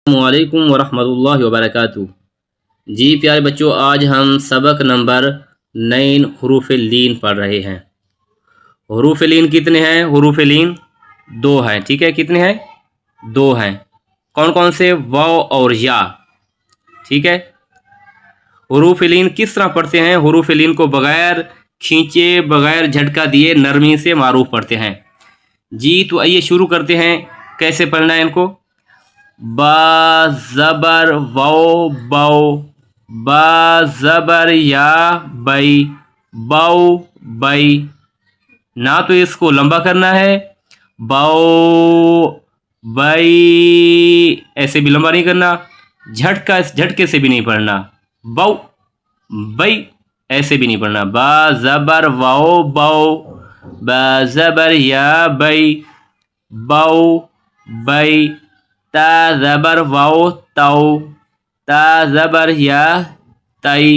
السلام علیکم ورحمۃ اللہ وبرکاتہ۔ جی پیارے بچوں، آج ہم سبق نمبر 9 حروف لین پڑھ رہے ہیں۔ حروف لین کتنے ہیں؟ حروف لین 2 ہیں، ٹھیک ہے؟ کتنے ہیں؟ 2 ہیں۔ کون کون سے؟ واو اور یا، ٹھیک ہے؟ حروف لین کس طرح پڑھتے ہیں؟ حروف لین کو بغیر کھینچے، بغیر جھٹکا دیے نرمی سے معروف پڑھتے ہیں۔ جی تو آئیے شروع کرتے ہیں۔ کیسے پڑھنا ہے ان کو؟ با زبر وو بو، با زبر یا بئی، بو بئی۔ نہ تو اس کو لمبا کرنا ہے، بو بئی، ایسے بھی لمبا نہیں کرنا، جھٹکے سے بھی نہیں پڑھنا، بو بئی ایسے بھی نہیں پڑھنا۔ با زبر وو بو، با زبر یا بئی، بو بئی۔ تا زبر وو تو، تا زبر یا تئی،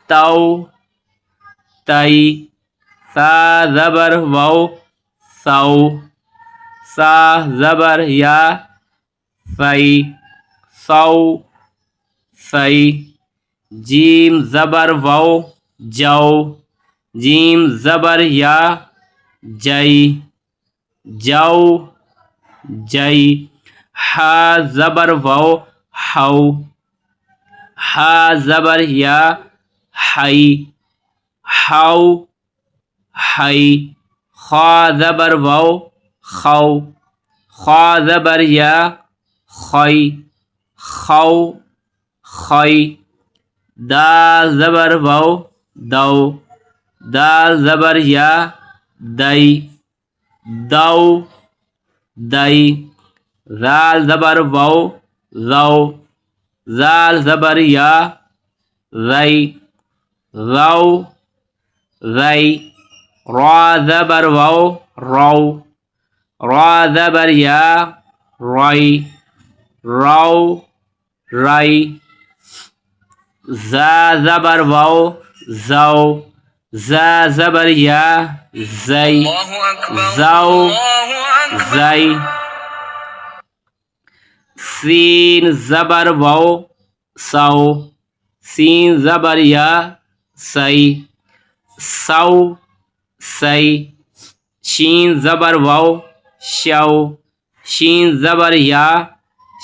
تو تئی۔ سا زبر وو سو، سا زبر یا سی، سو سی۔ جیم زبر وو جو، جیم زبر یا جئی، جو جئی۔ ہا زبر وو ہو، ہا زبر یا ہئی، ہو ہئی۔ خا زبر وو خو، خا زبر یا خئی، خو خئی۔ دال زبر وو دو، دال زبر یا دئی، دو دئی۔ زال زبر وو زو، زال زبر یا زئی، زو زئی۔ را زبر وو رو، را زبر یا رئی، رو رئی۔ زا زبر وو زو، زا زبر یا زئی، زو زئی۔ سین زبر وو سو، سین زبر یا سی، سو سی۔ شین زبر وو شو، شین زبر یا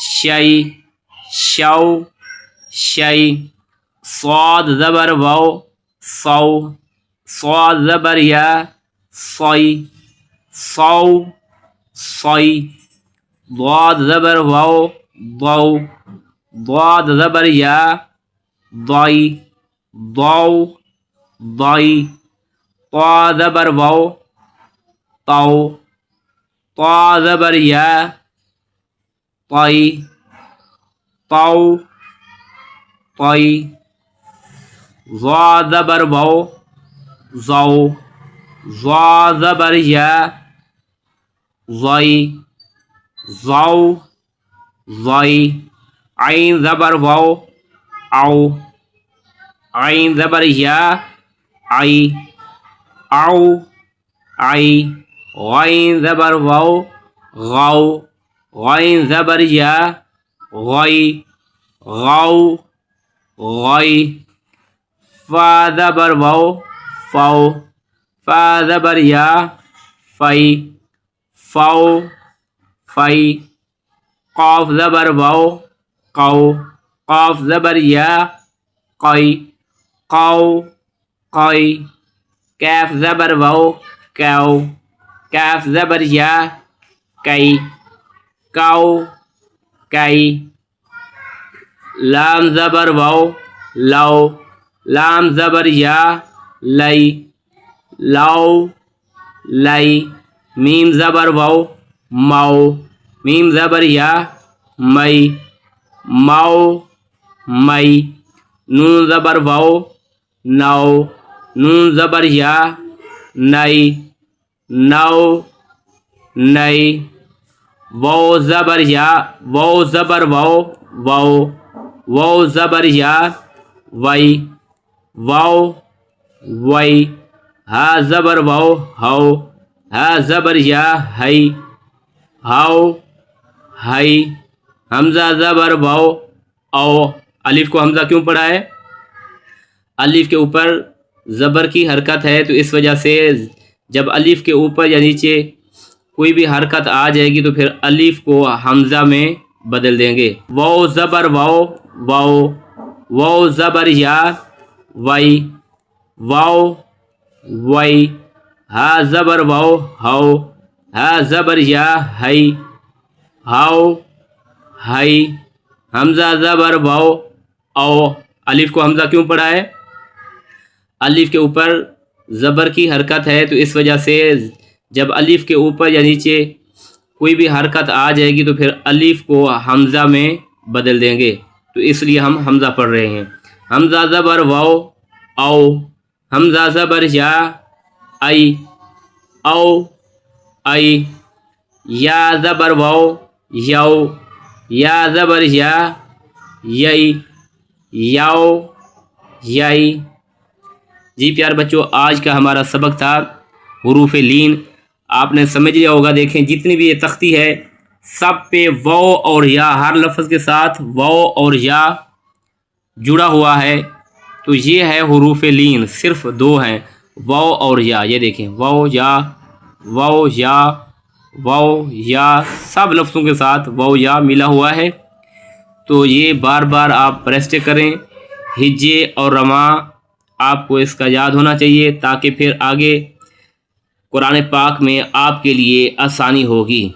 شئی، شو شئی۔ صاد زبر وو صو، صاد زبر یا صی، صو صی۔ ضاد زبر وو ضو، ضاد زبر یا ضئی، ضو ضئی۔ طا زبر وو طو، طا زبر یا طئی، طو طئی۔ ظا زبر وو ضو، ظا زبر یا ضئی، ضو ضئی۔ عین زبر وو او، عین زبر یا عئی، او عئی۔ غین زبر وو غو، غین زبر یا غئی، غو غئی۔ فا زبر وو فو، فا زبر یا فئی، فو فئی۔ قاف زبر وو قو، قاف زبر یا قئی، قو قئی۔ کاف زبر وو کو، کاف زبر یا کئی، کو کئی۔ لام زبر وو لو، لام زبر یا لئی، لو لئی۔ میم زبر وو مو، میم زبر یا مئی، مو مئی۔ نون زبر وو نو، نون زبر یا نئی، نو نئی۔ وو زبر یا وو زبر وو وو، وو زبر یا وئی، وو وئی۔ ہا زبر وو ہو، ہا زبر یا ہئی، ہو ہئی۔ حمزہ زبر واو او، الف کو حمزہ کیوں پڑھا ہے؟ الف کے اوپر زبر کی حرکت ہے، تو اس وجہ سے جب الف کے اوپر یا نیچے کوئی بھی حرکت آ جائے گی تو پھر الف کو حمزہ میں بدل دیں گے۔ واو زبر واو واو، واو زبر یا وائی واو وائی، ہا زبر واو ہاؤ، ہا زبر یا ہائی ہاؤ ہائی، حمزہ زبر واو او، الف کو حمزہ کیوں پڑھا ہے؟ الف کے اوپر زبر کی حرکت ہے، تو اس وجہ سے جب الف کے اوپر یا نیچے کوئی بھی حرکت آ جائے گی تو پھر الف کو حمزہ میں بدل دیں گے، تو اس لیے ہم حمزہ پڑھ رہے ہیں۔ حمزہ زبر واو او، حمزہ زبر یا آئی او آئی، یا زبر واو یاؤ، یا زبر یا یئی یاؤ یئی۔ جی پیارے بچوں، آج کا ہمارا سبق تھا حروف لین، آپ نے سمجھ لیا ہوگا۔ دیکھیں جتنی بھی یہ تختی ہے سب پہ واو اور یا، ہر لفظ کے ساتھ واو اور یا جڑا ہوا ہے، تو یہ ہے حروف لین، صرف دو ہیں، واو اور یا۔ یہ دیکھیں واو یا واو یا واو یا، سب لفظوں کے ساتھ واو یا ملا ہوا ہے، تو یہ بار بار آپ پریسٹ کریں، ہجے اور رما آپ کو اس کا یاد ہونا چاہیے، تاکہ پھر آگے قرآن پاک میں آپ کے لیے آسانی ہوگی۔